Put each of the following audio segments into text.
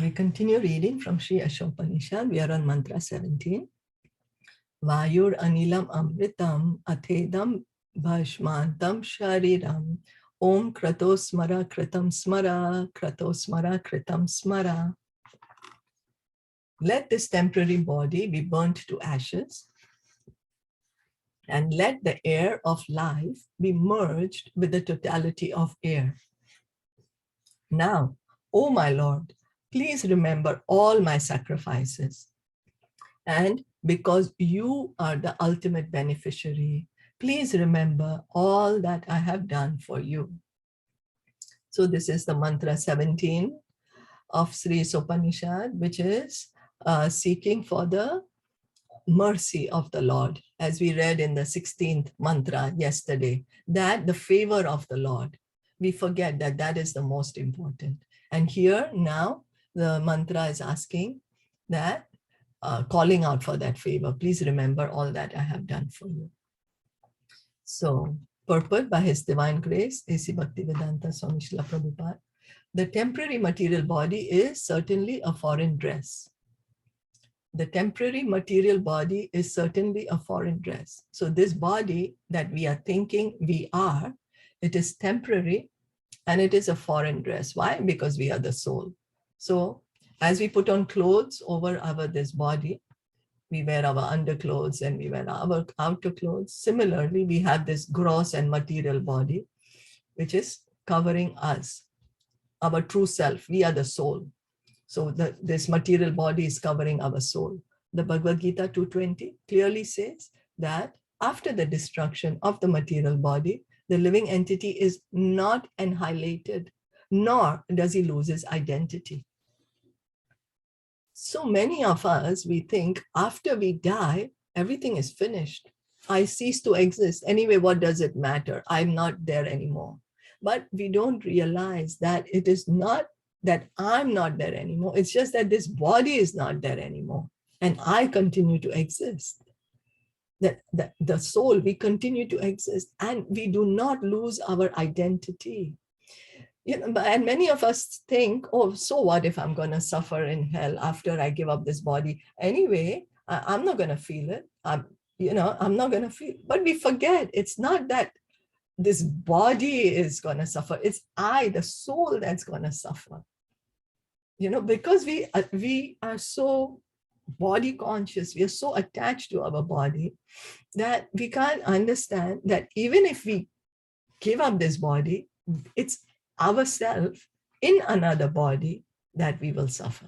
We continue reading from Sri Isopanishad. We are on mantra 17. Vayur anilam amritam athedam bhashmantam shariram om kratosmara kritam smara kratosmara kritam smara. Let this temporary body be burnt to ashes, and let the air of life be merged with the totality of air. Now, O my Lord, please remember all my sacrifices. And because you are the ultimate beneficiary, please remember all that I have done for you. So this is the mantra 17 of Sri Isopanishad, which is seeking for the mercy of the Lord, as we read in the 16th mantra yesterday, that the favor of the Lord. We forget that that is the most important. And here now the mantra is asking that, calling out for that favor. Please remember all that I have done for you. So, purport by His Divine Grace, A.C. Bhaktivedanta Swami Srila Prabhupada, the temporary material body is certainly a foreign dress. The temporary material body is certainly a foreign dress. So this body that we are thinking we are, it is temporary and it is a foreign dress. Why? Because we are the soul. So as we put on clothes over this body, we wear our underclothes and we wear our outer clothes. Similarly, we have this gross and material body, which is covering us, our true self. We are the soul. So this material body is covering our soul. The Bhagavad Gita 2.20 clearly says that after the destruction of the material body, the living entity is not annihilated, nor does he lose his identity. So many of us, we think after we die, everything is finished. I cease to exist. Anyway, what does it matter? I'm not there anymore. But we don't realize that it is not that I'm not there anymore. It's just that this body is not there anymore. And I continue to exist. That the soul, we continue to exist and we do not lose our identity. You know, and many of us think, oh, so what if I'm going to suffer in hell after I give up this body? Anyway, I'm not going to feel it. I'm not going to feel it. But we forget, it's not that this body is going to suffer. It's I, the soul, that's going to suffer. You know, because we are so body conscious, we are so attached to our body that we can't understand that even if we give up this body, it's ourselves in another body that we will suffer.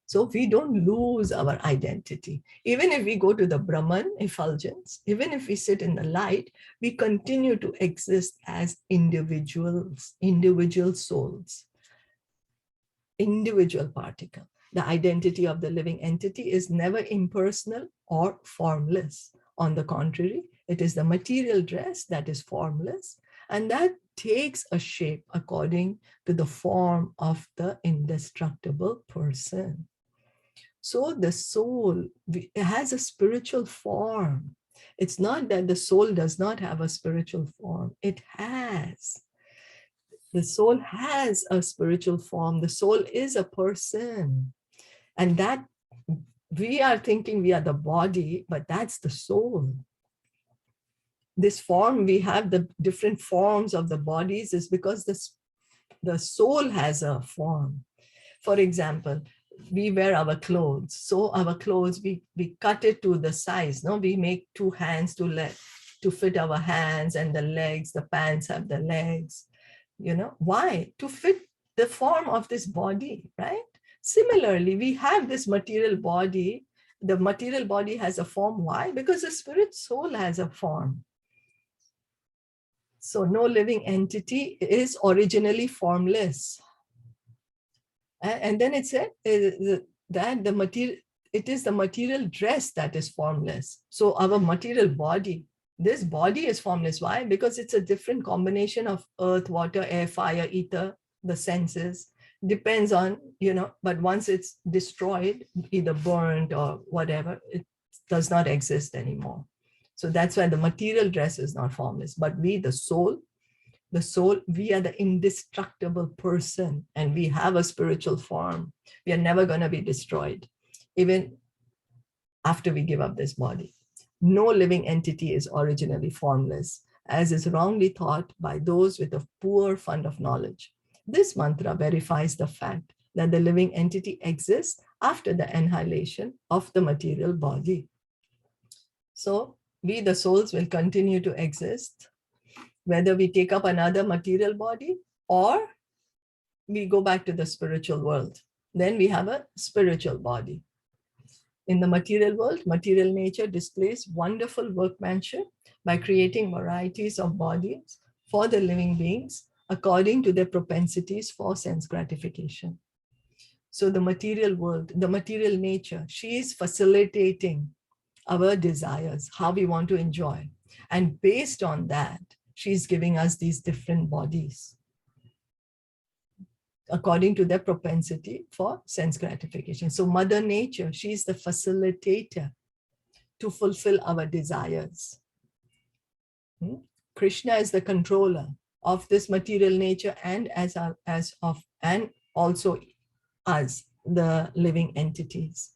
So we don't lose our identity. Even if we go to the Brahman effulgence, even if we sit in the light, we continue to exist as individuals, individual souls, individual particle. The identity of the living entity is never impersonal or formless. On the contrary, it is the material dress that is formless, and that takes a shape according to the form of the indestructible person. So the soul has a spiritual form. It's not that the soul does not have a spiritual form. It has. The soul has a spiritual form. The soul is a person. And that we are thinking we are the body, but that's the soul. This form, we have the different forms of the bodies is because the soul has a form. For example, we wear our clothes. So our clothes, we cut it to the size. No, we make two hands to fit our hands, and the legs, the pants have the legs. You know, why? To fit the form of this body, right? Similarly, we have this material body. The material body has a form. Why? Because the spirit soul has a form. So no living entity is originally formless. And then it said that it is the material dress that is formless. So our material body, this body is formless. Why? Because it's a different combination of earth, water, air, fire, ether, the senses. Depends on, but once it's destroyed, either burnt or whatever, it does not exist anymore. So that's why the material dress is not formless. But we, the soul, The soul, we are the indestructible person, and we have a spiritual form. We are never going to be destroyed, even after we give up this body. No living entity is originally formless, as is wrongly thought by those with a poor fund of knowledge. This mantra verifies the fact that the living entity exists after the annihilation of the material body. So we, the souls, will continue to exist, whether we take up another material body or we go back to the spiritual world. Then we have a spiritual body. In the material world, material nature displays wonderful workmanship by creating varieties of bodies for the living beings according to their propensities for sense gratification. So the material world, the material nature, she is facilitating our desires, how we want to enjoy. And based on that, she's giving us these different bodies according to their propensity for sense gratification. So Mother Nature, she's the facilitator to fulfill our desires. Krishna is the controller of this material nature and and also us, the living entities.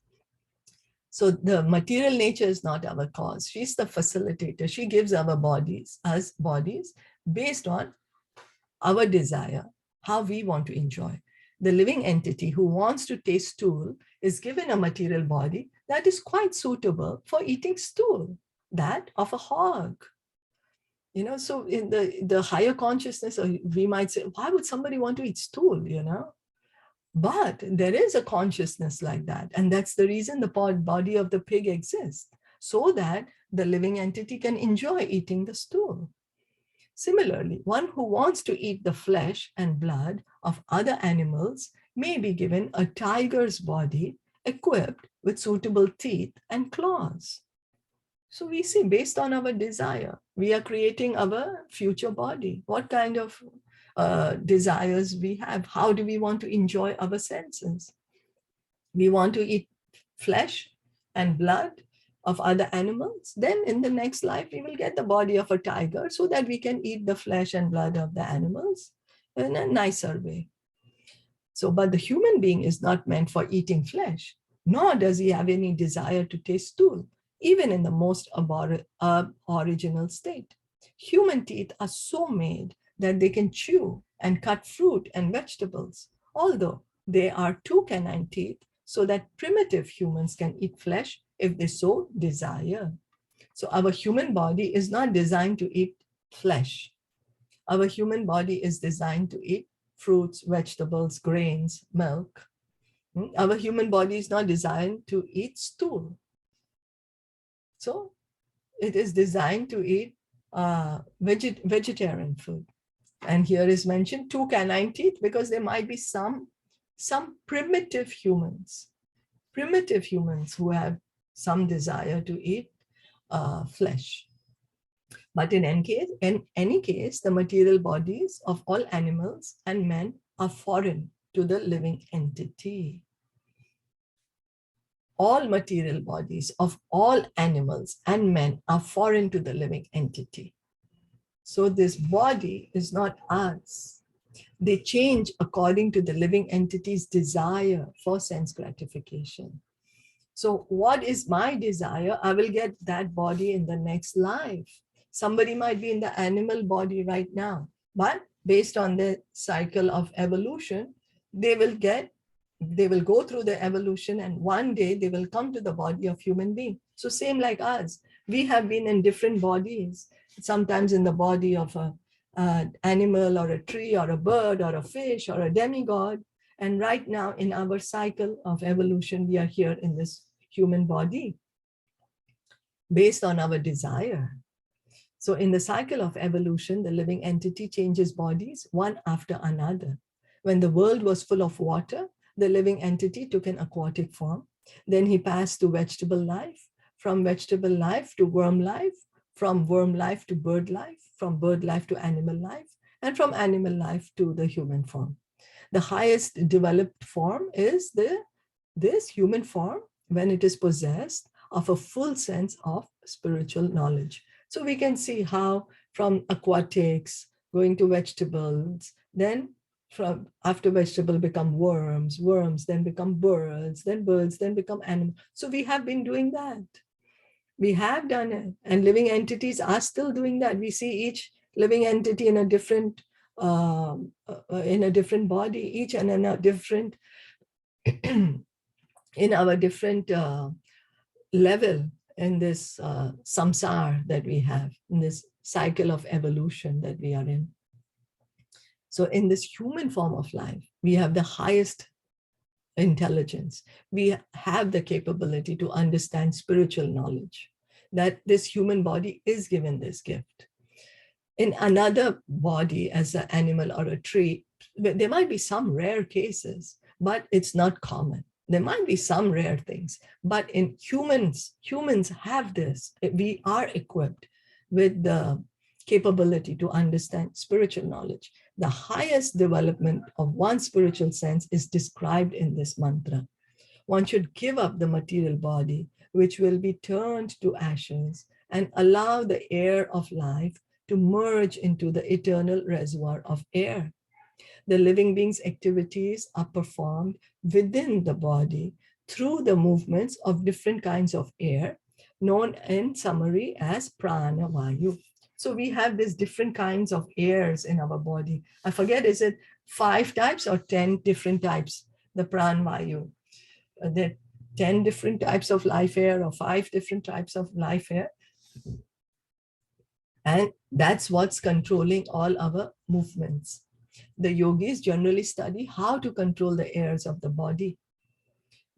So the material nature is not our cause. She's the facilitator. She gives our bodies, us bodies, based on our desire, how we want to enjoy. The living entity who wants to taste stool is given a material body that is quite suitable for eating stool, that of a hog. You know, so in the higher consciousness, we might say, why would somebody want to eat stool, you know? But there is a consciousness like that. And that's the reason the body of the pig exists, so that the living entity can enjoy eating the stool. Similarly, one who wants to eat the flesh and blood of other animals may be given a tiger's body equipped with suitable teeth and claws. So we see, based on our desire, we are creating our future body. What kind of desires we have? How do we want to enjoy our senses? We want to eat flesh and blood of other animals, then in the next life we will get the body of a tiger so that we can eat the flesh and blood of the animals in a nicer way. So, but the human being is not meant for eating flesh, nor does he have any desire to taste stool, even in the most original state. Human teeth are so made that they can chew and cut fruit and vegetables, although they are two canine teeth, so that primitive humans can eat flesh if they so desire. So our human body is not designed to eat flesh. Our human body is designed to eat fruits, vegetables, grains, milk. Our human body is not designed to eat stool. So it is designed to eat vegetarian food. And here is mentioned two canine teeth, because there might be some primitive humans who have some desire to eat flesh. But in any case, the material bodies of all animals and men are foreign to the living entity. All material bodies of all animals and men are foreign to the living entity. So this body is not us. They change according to the living entity's desire for sense gratification. So what is my desire? I will get that body in the next life. Somebody might be in the animal body right now, but based on the cycle of evolution, they will go through the evolution, and one day they will come to the body of human being. So same like us, we have been in different bodies, sometimes in the body of an animal or a tree or a bird or a fish or a demigod. And right now in our cycle of evolution, we are here in this human body based on our desire. So in the cycle of evolution, the living entity changes bodies one after another. When the world was full of water, the living entity took an aquatic form. Then he passed to vegetable life, from vegetable life to worm life, from worm life to bird life, from bird life to animal life, and from animal life to the human form. The highest developed form is this human form when it is possessed of a full sense of spiritual knowledge. So we can see how from aquatics going to vegetables, then from after vegetable become worms, worms then become birds, then birds then become animals. So we have been doing that. We have done it, and living entities are still doing that. We see each living entity in a different body, each and in a different in our different level in this samsara that we have, in this cycle of evolution that we are in. So in this human form of life, we have the highest intelligence. We have the capability to understand spiritual knowledge, that this human body is given this gift. In another body, as an animal or a tree, there might be some rare cases, but it's not common. There might be some rare things, but in humans have this. We are equipped with the capability to understand spiritual knowledge. The highest development of one's spiritual sense is described in this mantra. One should give up the material body, which will be turned to ashes, and allow the air of life to merge into the eternal reservoir of air. The living being's activities are performed within the body through the movements of different kinds of air, known in summary as prana vayu. So we have these different kinds of airs in our body. I forget, is it 5 types or 10 different types, the prana vayu? There are 10 different types of life air or 5 different types of life air. And that's what's controlling all our movements. The yogis generally study how to control the airs of the body.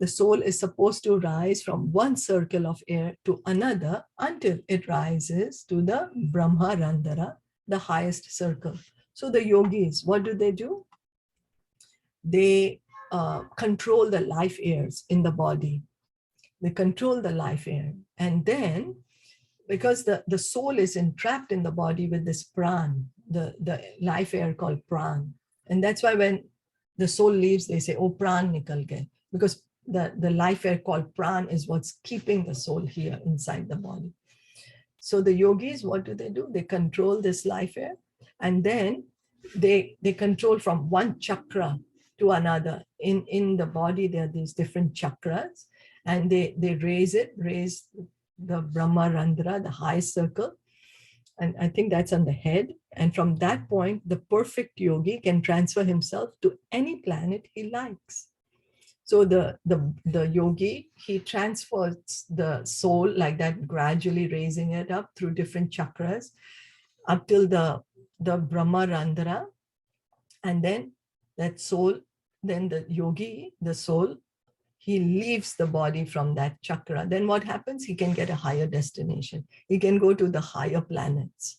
The soul is supposed to rise from one circle of air to another until it rises to the Brahma Randhara, the highest circle. So the yogis, what do? They control the life airs in the body. They control the life air. And then, because the soul is entrapped in the body with this pran, the life air called pran. And that's why when the soul leaves, they say, oh, pran nikal gaye. Because the life air called pran is what's keeping the soul here inside the body. So the yogis, what do? They control this life air, and then they control from one chakra to another. In the body, there are these different chakras, and they raise the Brahma Randhara, the high circle, and I think that's on the head. And from that point, the perfect yogi can transfer himself to any planet he likes. So the yogi, he transfers the soul like that, gradually raising it up through different chakras up till the Brahma Randhara. And then that soul, then the yogi, the soul, he leaves the body from that chakra. Then what happens? He can get a higher destination. He can go to the higher planets.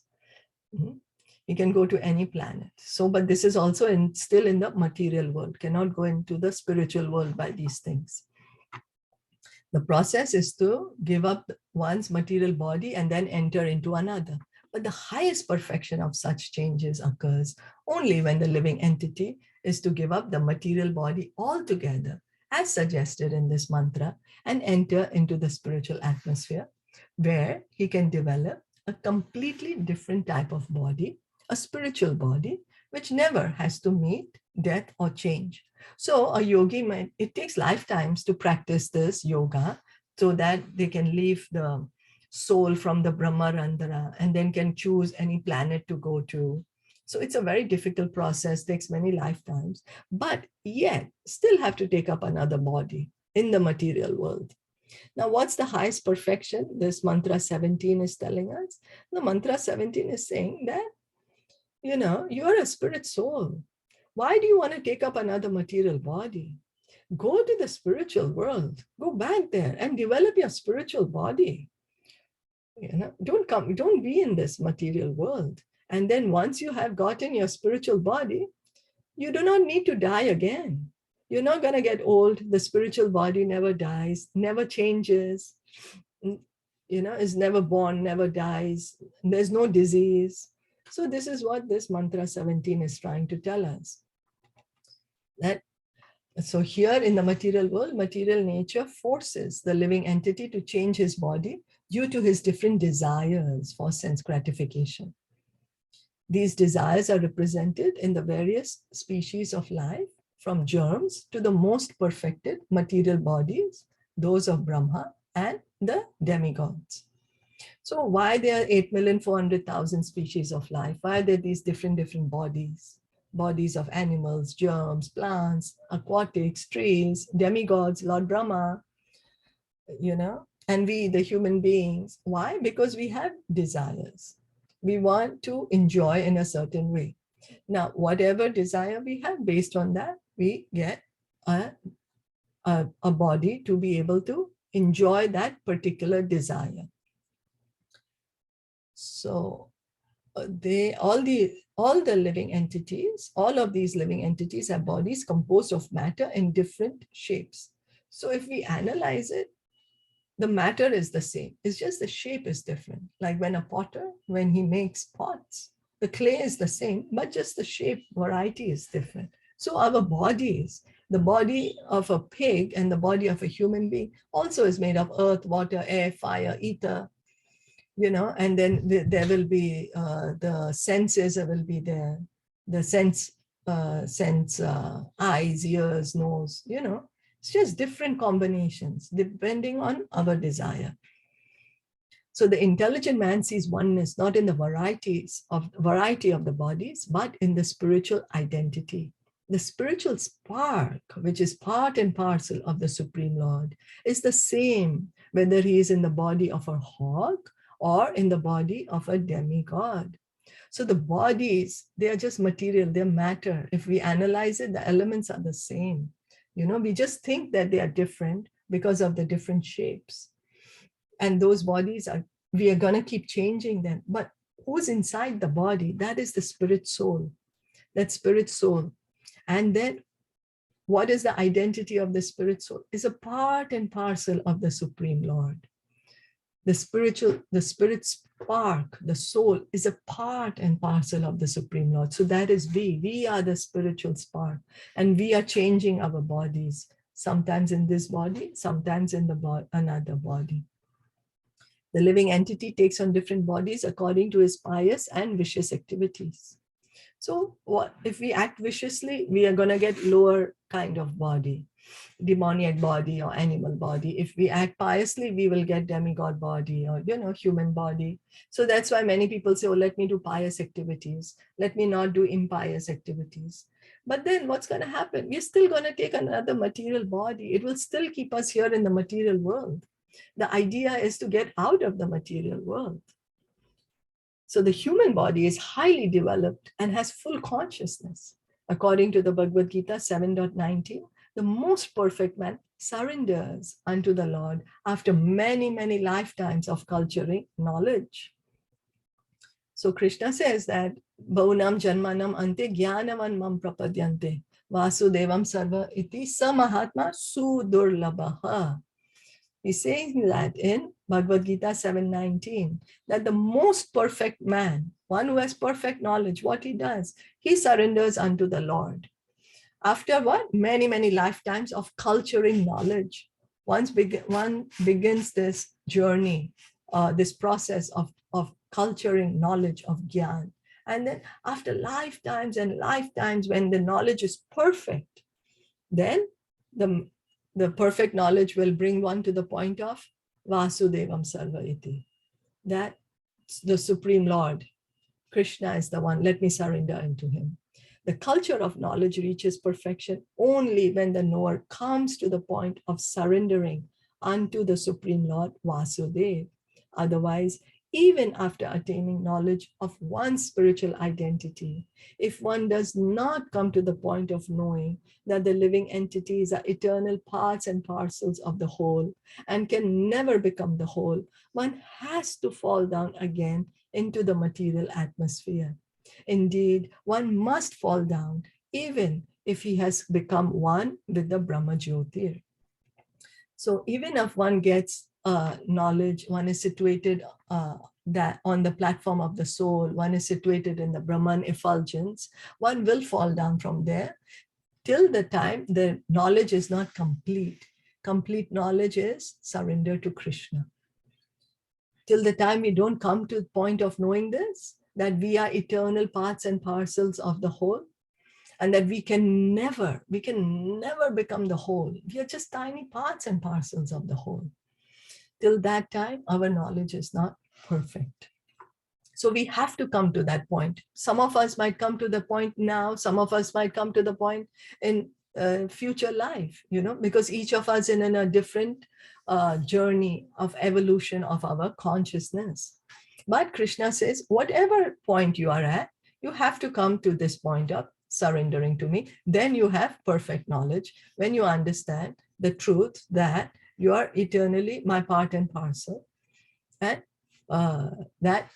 He can go to any planet. So, but this is also still in the material world, cannot go into the spiritual world by these things. The process is to give up one's material body and then enter into another. But the highest perfection of such changes occurs only when the living entity is to give up the material body altogether, as suggested in this mantra, and enter into the spiritual atmosphere, where he can develop a completely different type of body, a spiritual body, which never has to meet death or change. So a yogi, it takes lifetimes to practice this yoga so that they can leave the soul from the Brahma Randhara and then can choose any planet to go to. So it's a very difficult process, takes many lifetimes, but yet still have to take up another body in the material world. Now, what's the highest perfection? This mantra 17 is telling us. The mantra 17 is saying that, you're a spirit soul. Why do you want to take up another material body? Go to the spiritual world. Go back there and develop your spiritual body. Don't be in this material world. And then once you have gotten your spiritual body, you do not need to die again. You're not going to get old. The spiritual body never dies, never changes, is never born, never dies. There's no disease. So this is what this mantra 17 is trying to tell us. So here in the material world, material nature forces the living entity to change his body due to his different desires for sense gratification. These desires are represented in the various species of life, from germs to the most perfected material bodies, those of Brahma and the demigods. So why there are 8,400,000 species of life? Why are there these different bodies? Bodies of animals, germs, plants, aquatics, trees, demigods, Lord Brahma, and we, the human beings. Why? Because we have desires. We want to enjoy in a certain way. Now, whatever desire we have, based on that, we get a body to be able to enjoy that particular desire. So all the living entities, all of these living entities have bodies composed of matter in different shapes. So if we analyze it, the matter is the same. It's just the shape is different. Like when a potter, when he makes pots, the clay is the same, but just the shape variety is different. So our bodies, the body of a pig and the body of a human being also is made of earth, water, air, fire, ether, and then there will be the senses will be there, the sense, eyes, ears, nose, it's just different combinations depending on our desire. So the intelligent man sees oneness not in the variety of the bodies, but in the spiritual identity. The spiritual spark, which is part and parcel of the Supreme Lord, is the same whether he is in the body of a hog or in the body of a demigod. So the bodies, they are just material, they're matter. If we analyze it, the elements are the same. We just think that they are different because of the different shapes. And those bodies we are going to keep changing them. But who's inside the body? That is the spirit soul. That spirit soul. And then what is the identity of the spirit soul? Is a part and parcel of the Supreme Lord. The spirit spark, the soul is a part and parcel of the Supreme Lord. So that is we. We are the spiritual spark, and we are changing our bodies, sometimes in this body, sometimes in another body. The living entity takes on different bodies according to his pious and vicious activities. So if we act viciously, we are going to get lower kind of body, demoniac body or animal body. If we act piously, we will get demigod body or, human body. So that's why many people say, oh, let me do pious activities. Let me not do impious activities. But then what's going to happen? We're still going to take another material body. It will still keep us here in the material world. The idea is to get out of the material world. So the human body is highly developed and has full consciousness. According to the Bhagavad Gita 7.19, the most perfect man surrenders unto the Lord after many lifetimes of culturing knowledge. So Krishna says that Bhaunam Janmanam Ante Jnanavan Mam Prapadyante Vasudevam Sarva Iti Samahatma Sudurlabhaha. He's saying that in Bhagavad Gita 7.19, that the most perfect man, one who has perfect knowledge, what he does, he surrenders unto the Lord. After what? Many lifetimes of culturing knowledge. One begins this journey, this process of culturing knowledge of Gyan. And then after lifetimes and lifetimes, when the knowledge is perfect, then the perfect knowledge will bring one to the point of Vasudevam Sarva Iti. That the Supreme Lord, Krishna is the one, let me surrender unto him. The culture of knowledge reaches perfection only when the knower comes to the point of surrendering unto the Supreme Lord Vasudeva. Otherwise, even after attaining knowledge of one's spiritual identity, if one does not come to the point of knowing that the living entities are eternal parts and parcels of the whole and can never become the whole, one has to fall down again into the material atmosphere. Indeed, one must fall down even if he has become one with the Brahma Jyotir. So even if one gets knowledge, one is situated that on the platform of the soul, one is situated in the Brahman effulgence, one will fall down from there till the time the knowledge is not complete. Complete knowledge is surrender to Krishna. Till the time we don't come to the point of knowing this, that we are eternal parts and parcels of the whole, and that we can never become the whole. We are just tiny parts and parcels of the whole. Till that time, our knowledge is not perfect. So we have to come to that point. Some of us might come to the point now, some of us might come to the point in future life, because each of us is in a different journey of evolution of our consciousness. But Krishna says, whatever point you are at, you have to come to this point of surrendering to me. Then you have perfect knowledge, when you understand the truth that you are eternally my part and parcel, and that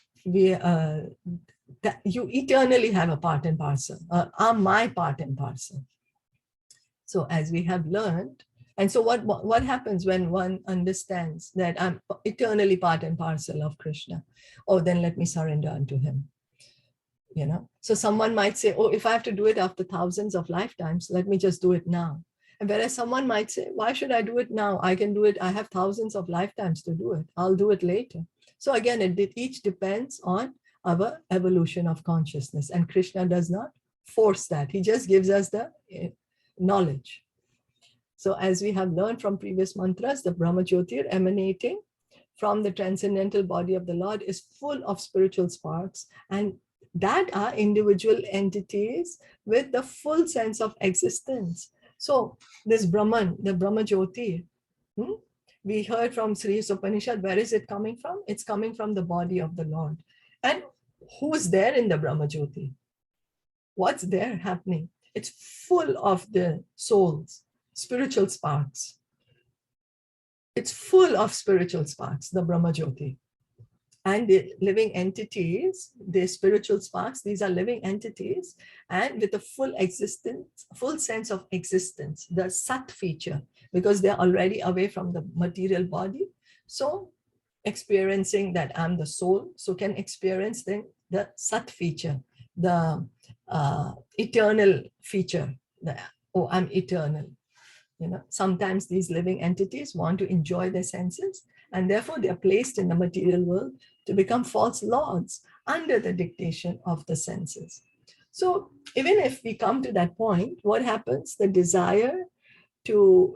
you eternally have a part and parcel, are my part and parcel. So as we have learned, and so what happens when one understands that I'm eternally part and parcel of Krishna? Oh, then let me surrender unto him. So someone might say, oh, if I have to do it after thousands of lifetimes, let me just do it now. And whereas someone might say, why should I do it now? I can do it. I have thousands of lifetimes to do it. I'll do it later. So again, each depends on our evolution of consciousness. And Krishna does not force that. He just gives us the knowledge. So as we have learned from previous mantras, the Brahma Jyotir emanating from the transcendental body of the Lord is full of spiritual sparks, and that are individual entities with the full sense of existence. So this Brahman, the Brahma Jyotir, we heard from Sri Isopanishad, where is it coming from? It's coming from the body of the Lord. And who's there in the Brahma Jyoti? What's there happening? It's full of the souls, spiritual sparks. It's full of spiritual sparks, the Brahma Jyoti. And the living entities, the spiritual sparks, these are living entities, and with a full existence, full sense of existence, the Sat feature, because they're already away from the material body. So experiencing that I'm the soul, so can experience the Sat feature, the eternal feature, I'm eternal. Sometimes these living entities want to enjoy their senses, and therefore they are placed in the material world to become false lords under the dictation of the senses. So even if we come to that point, what happens? The desire to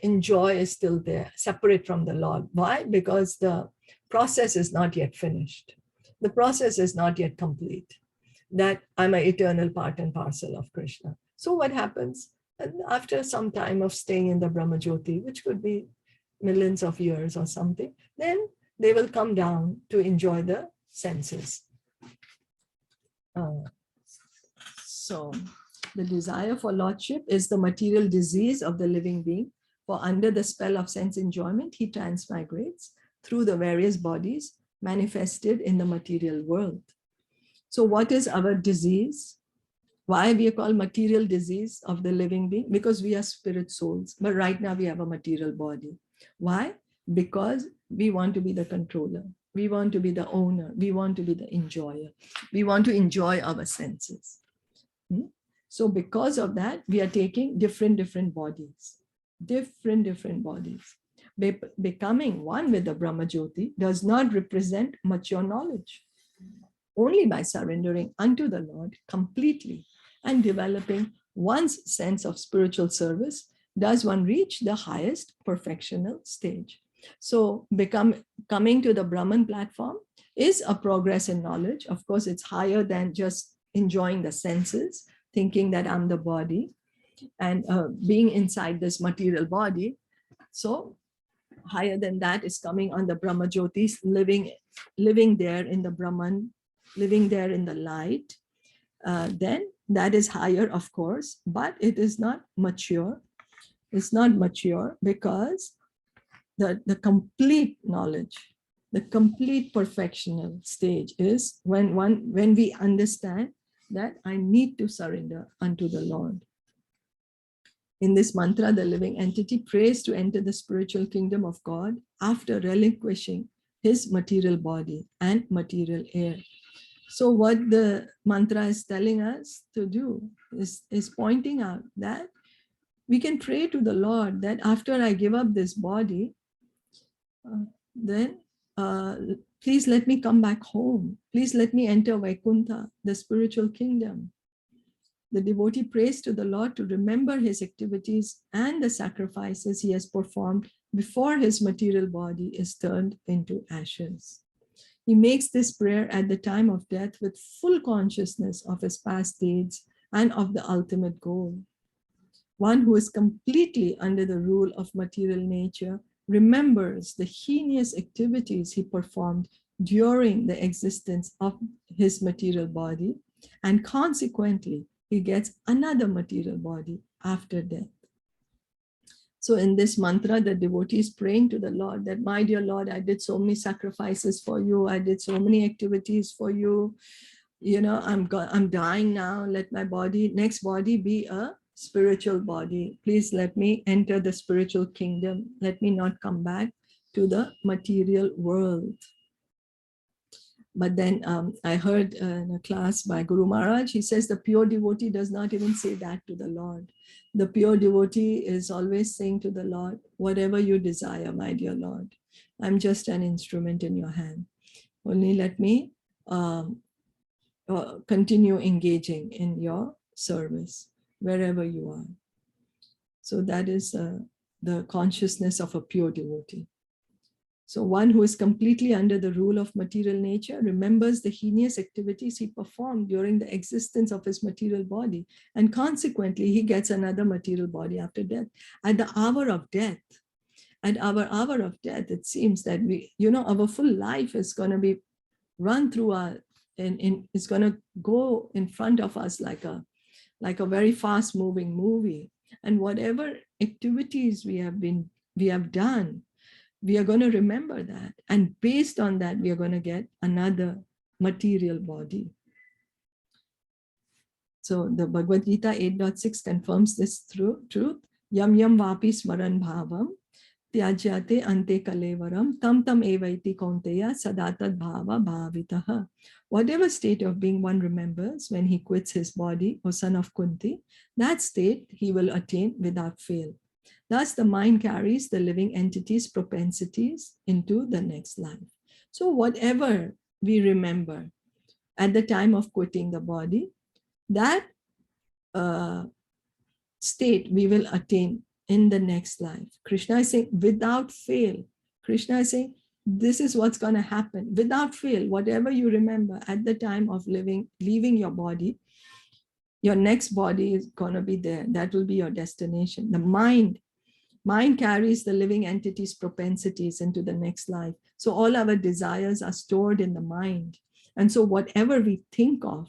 enjoy is still there, separate from the Lord. Why? Because the process is not yet finished. The process is not yet complete, that I'm an eternal part and parcel of Krishna. So what happens? And after some time of staying in the Brahma Jyoti, which could be millions of years or something, then they will come down to enjoy the senses. So the desire for lordship is the material disease of the living being, for under the spell of sense enjoyment, he transmigrates through the various bodies manifested in the material world. So what is our disease? Why we are called material disease of the living being? Because we are spirit souls, but right now we have a material body. Why? Because we want to be the controller. We want to be the owner. We want to be the enjoyer. We want to enjoy our senses. So because of that, we are taking different bodies, different bodies. Becoming one with the Brahma Jyoti does not represent mature knowledge. Only by surrendering unto the Lord completely and developing one's sense of spiritual service does one reach the highest perfectional stage. So coming to the Brahman platform is a progress in knowledge. Of course, it's higher than just enjoying the senses, thinking that I'm the body and being inside this material body. So higher than that is coming on the Brahma Jyotis, living there in the Brahman, living there in the light. Then that is higher, of course, but it is not mature. It's not mature because the complete knowledge, the complete perfectional stage is when we understand that I need to surrender unto the Lord. In this mantra, the living entity prays to enter the spiritual kingdom of God after relinquishing his material body and material air. So what the mantra is telling us to do is pointing out that we can pray to the Lord that after I give up this body, then Please let me come back home. Please let me enter Vaikuntha, the spiritual kingdom. The devotee prays to the Lord to remember his activities and the sacrifices he has performed before his material body is turned into ashes. He makes this prayer at the time of death with full consciousness of his past deeds and of the ultimate goal. One who is completely under the rule of material nature remembers the heinous activities he performed during the existence of his material body, and consequently, he gets another material body after death. So in this mantra, the devotee is praying to the Lord that, my dear Lord, I did so many sacrifices for you. I did so many activities for you. You know, I'm dying now. Let my next body be a spiritual body. Please let me enter the spiritual kingdom. Let me not come back to the material world. But then I heard in a class by Guru Maharaj, he says the pure devotee does not even say that to the Lord. The pure devotee is always saying to the Lord, whatever you desire, my dear Lord, I'm just an instrument in your hand. Only let me continue engaging in your service wherever you are. So that is the consciousness of a pure devotee. So one who is completely under the rule of material nature remembers the heinous activities he performed during the existence of his material body, and consequently he gets another material body after death. At the hour of death, it seems that our full life is going to be run through it's going to go in front of us like a very fast moving movie, and whatever activities we have done, we are going to remember that, and based on that we are going to get another material body. So the Bhagavad Gita 8.6 confirms this truth. Yam yam vapi smaran bhavam tyajyate ante kalevaram tam tam evaiti kaunteya sadatad bhava bhavitaha. Whatever state of being one remembers when he quits his body, O son of Kunti, that state he will attain without fail. Thus, the mind carries the living entity's propensities into the next life. So whatever we remember at the time of quitting the body, that state we will attain in the next life. Krishna is saying, without fail. Krishna is saying, this is what's going to happen. Without fail, whatever you remember at the time of leaving your body, your next body is going to be there. That will be your destination. The mind carries the living entity's propensities into the next life. So all our desires are stored in the mind. And so whatever we think of,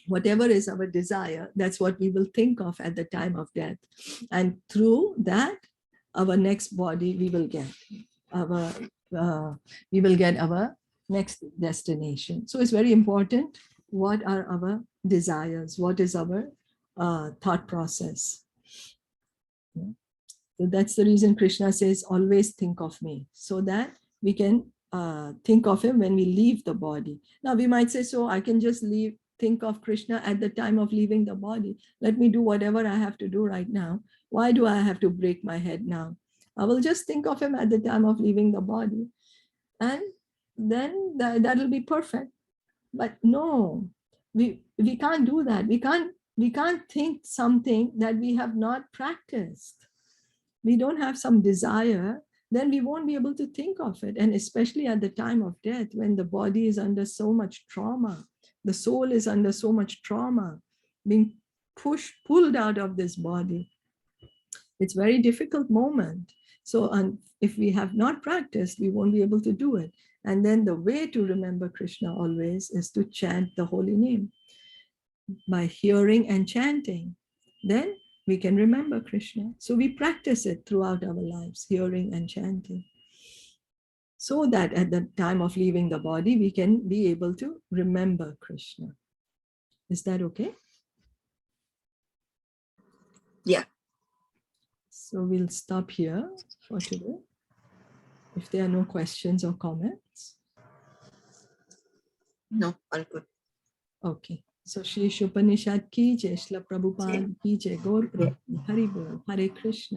whatever is our desire, that's what we will think of at the time of death. And through that, our next body, we will get our next destination. So it's very important. What are our desires? What is our thought process? So that's the reason Krishna says, always think of me, so that we can think of him when we leave the body. Now we might say, so I can just think of Krishna at the time of leaving the body. Let me do whatever I have to do right now. Why do I have to break my head now? I will just think of him at the time of leaving the body, and then that'll be perfect. But no, we can't do that. We can't think something that we have not practiced. We don't have some desire, then we won't be able to think of it. And especially at the time of death, when the body is under so much trauma, the soul is under so much trauma, being pulled out of this body. It's a very difficult moment. So if we have not practiced, we won't be able to do it. And then the way to remember Krishna always is to chant the holy name. By hearing and chanting, then we can remember Krishna. So we practice it throughout our lives, hearing and chanting, so that at the time of leaving the body, we can be able to remember Krishna. Is that okay? Yeah. So we'll stop here for today. If there are no questions or comments. No, all good. Okay. So Shri Isopanishad ki jai, Shila Prabhupada ki jai, Gaur Prabhupada, Hari Bol, Hare Krishna.